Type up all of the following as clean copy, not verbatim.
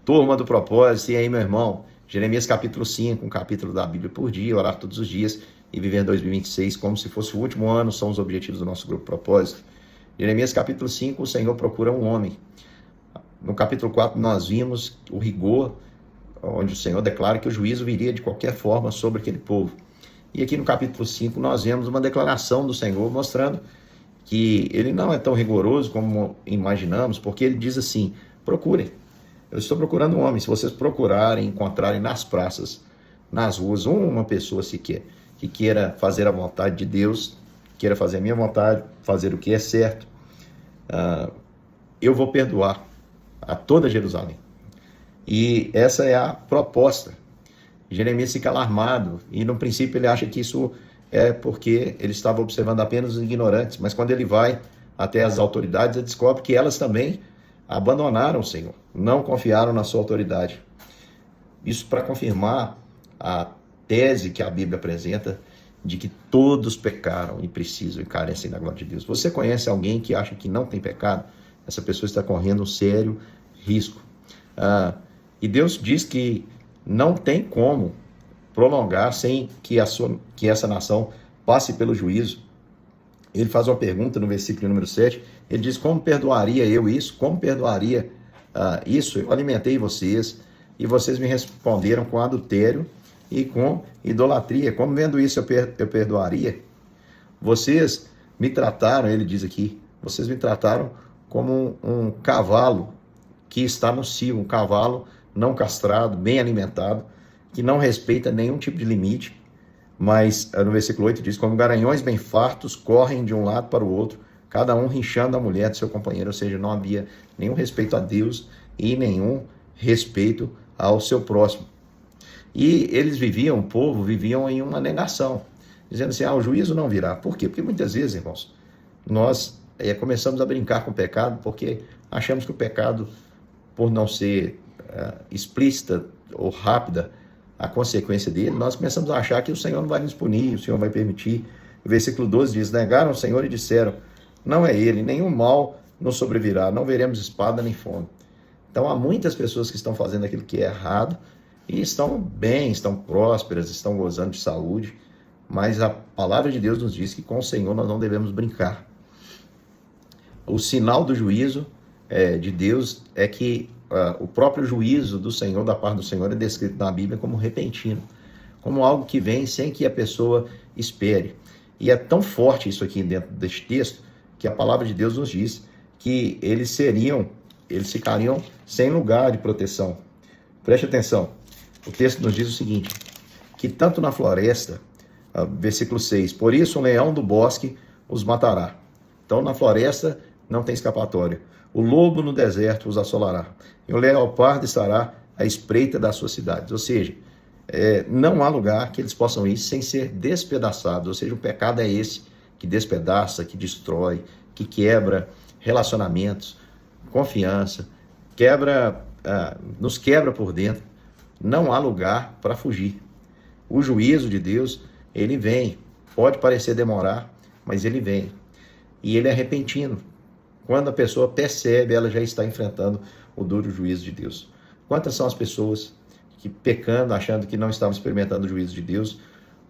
Turma do propósito, e aí, meu irmão? Jeremias capítulo 5, um capítulo da Bíblia por dia, orar todos os dias e viver 2026 como se fosse o último ano, são os objetivos do nosso grupo propósito. Jeremias capítulo 5, o Senhor procura um homem. No capítulo 4, nós vimos o rigor, onde o Senhor declara que o juízo viria de qualquer forma sobre aquele povo. E aqui no capítulo 5, nós vemos uma declaração do Senhor mostrando que ele não é tão rigoroso como imaginamos, porque ele diz assim: procurem. Eu estou procurando um homem. Se vocês procurarem, encontrarem nas praças, nas ruas, uma pessoa sequer que queira fazer a vontade de Deus, queira fazer a minha vontade, fazer o que é certo, eu vou perdoar a toda Jerusalém. E essa é a proposta. Jeremias fica alarmado e no princípio ele acha que isso é porque ele estava observando apenas os ignorantes, mas quando ele vai até as autoridades, ele descobre que elas também abandonaram o Senhor, não confiaram na sua autoridade. Isso para confirmar a tese que a Bíblia apresenta de que todos pecaram e precisam e carecem da glória de Deus. Você conhece alguém que acha que não tem pecado? Essa pessoa está correndo um sério risco. E Deus diz que não tem como prolongar sem que essa nação passe pelo juízo. Ele faz uma pergunta no versículo número 7, ele diz: como perdoaria eu isso? Como perdoaria isso? Eu alimentei vocês e vocês me responderam com adultério e com idolatria. Como vendo isso eu perdoaria? Vocês me trataram, ele diz aqui, vocês me trataram como um cavalo que está no cio, um cavalo não castrado, bem alimentado, que não respeita nenhum tipo de limite. Mas no versículo 8 diz: como garanhões bem fartos correm de um lado para o outro, cada um rinchando a mulher de seu companheiro. Ou seja, não havia nenhum respeito a Deus e nenhum respeito ao seu próximo. E eles viviam, o povo viviam em uma negação, dizendo assim: o juízo não virá. Por quê? Porque muitas vezes, irmãos, nós começamos a brincar com o pecado porque achamos que o pecado, por não ser explícita ou rápida a consequência dele, nós começamos a achar que o Senhor não vai nos punir, o Senhor vai permitir. O versículo 12 diz: negaram o Senhor e disseram: não é ele, nenhum mal nos sobrevirá, não veremos espada nem fome. Então há muitas pessoas que estão fazendo aquilo que é errado e estão bem, estão prósperas, estão gozando de saúde, mas a palavra de Deus nos diz que com o Senhor nós não devemos brincar. O sinal do juízo de Deus é que o próprio juízo do Senhor, da parte do Senhor, é descrito na Bíblia como repentino, como algo que vem sem que a pessoa espere. E é tão forte isso aqui dentro deste texto, que a palavra de Deus nos diz que eles ficariam sem lugar de proteção. Preste atenção, o texto nos diz o seguinte: que tanto na floresta, versículo 6, por isso um leão do bosque os matará. Então na floresta não tem escapatória. O lobo no deserto os assolará, e o leopardo estará à espreita das suas cidades. Ou seja, não há lugar que eles possam ir sem ser despedaçados. Ou seja, o pecado é esse que despedaça, que destrói, que quebra relacionamentos, confiança, nos quebra por dentro. Não há lugar para fugir. O juízo de Deus, ele vem. Pode parecer demorar, mas ele vem. E ele é repentino. Quando a pessoa percebe, ela já está enfrentando o duro juízo de Deus. Quantas são as pessoas que, pecando, achando que não estavam experimentando o juízo de Deus,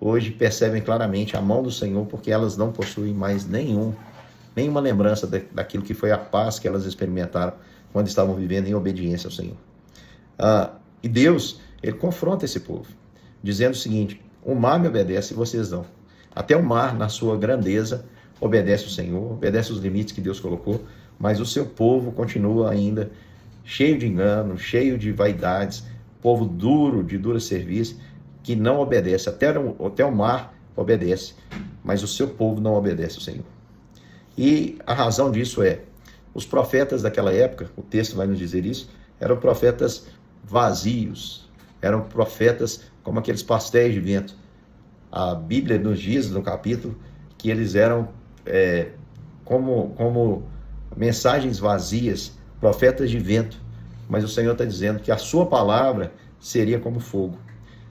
hoje percebem claramente a mão do Senhor, porque elas não possuem mais nenhuma lembrança daquilo que foi a paz que elas experimentaram quando estavam vivendo em obediência ao Senhor. E Deus, ele confronta esse povo, dizendo o seguinte: o mar me obedece e vocês não. Até o mar, na sua grandeza, obedece o Senhor, obedece os limites que Deus colocou, mas o seu povo continua ainda cheio de engano, cheio de vaidades, povo duro, de dura serviço, que não obedece. Até o mar obedece, mas o seu povo não obedece ao Senhor. E a razão disso os profetas daquela época, o texto vai nos dizer isso, eram profetas vazios, eram profetas como aqueles pastéis de vento. A Bíblia nos diz no capítulo que eles eram como mensagens vazias, profetas de vento, mas o Senhor está dizendo que a sua palavra seria como fogo.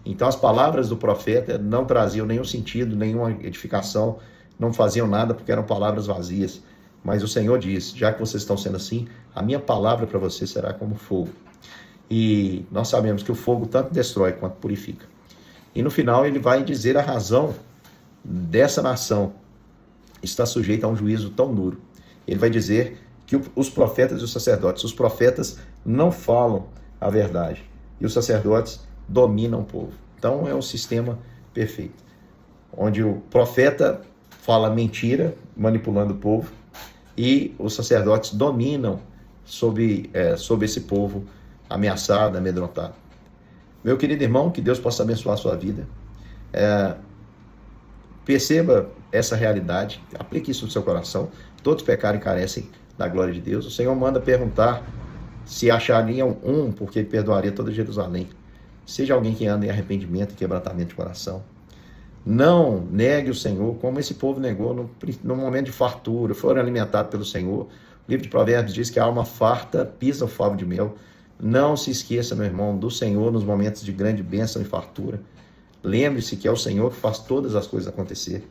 Então as palavras do profeta não traziam nenhum sentido, nenhuma edificação, não faziam nada porque eram palavras vazias. Mas o Senhor diz: já que vocês estão sendo assim, a minha palavra para vocês será como fogo. E nós sabemos que o fogo tanto destrói quanto purifica. E no final ele vai dizer a razão dessa nação está sujeita a um juízo tão duro. Ele vai dizer que os profetas e os sacerdotes, os profetas não falam a verdade e os sacerdotes dominam o povo. Então é um sistema perfeito, onde o profeta fala mentira, manipulando o povo, e os sacerdotes dominam sobre esse povo ameaçado, amedrontado. Meu querido irmão, que Deus possa abençoar a sua vida. Perceba essa realidade, aplique isso no seu coração. Todos pecaram e carecem da glória de Deus. O Senhor manda perguntar se achariam um, porque ele perdoaria toda Jerusalém. Seja alguém que anda em arrependimento e quebrantamento de coração. Não negue o Senhor, como esse povo negou no momento de fartura, foram alimentados pelo Senhor. O livro de Provérbios diz que a alma farta pisa o favo de mel. Não se esqueça, meu irmão, do Senhor nos momentos de grande bênção e fartura. Lembre-se que é o Senhor que faz todas as coisas acontecer.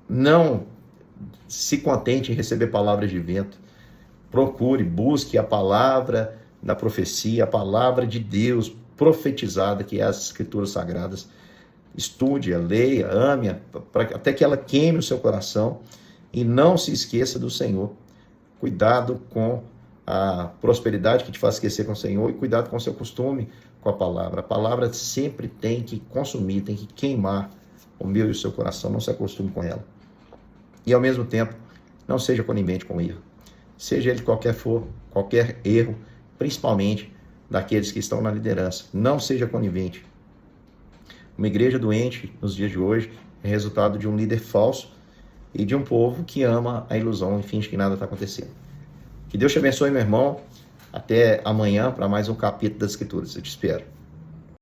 Não se contente em receber palavras de vento. Procure, busque a palavra da profecia, a palavra de Deus profetizada, que é as Escrituras Sagradas. Estude-a, leia, ame-a, até que ela queime o seu coração e não se esqueça do Senhor. Cuidado com a prosperidade que te faz esquecer com o Senhor e cuidado com o seu costume com a palavra. A palavra sempre tem que consumir, tem que queimar o meu e o seu coração, não se acostume com ela. E ao mesmo tempo, não seja conivente com o erro. Seja ele qualquer erro, principalmente daqueles que estão na liderança. Não seja conivente. Uma igreja doente, nos dias de hoje, é resultado de um líder falso e de um povo que ama a ilusão e finge que nada está acontecendo. Que Deus te abençoe, meu irmão. Até amanhã para mais um capítulo das Escrituras. Eu te espero.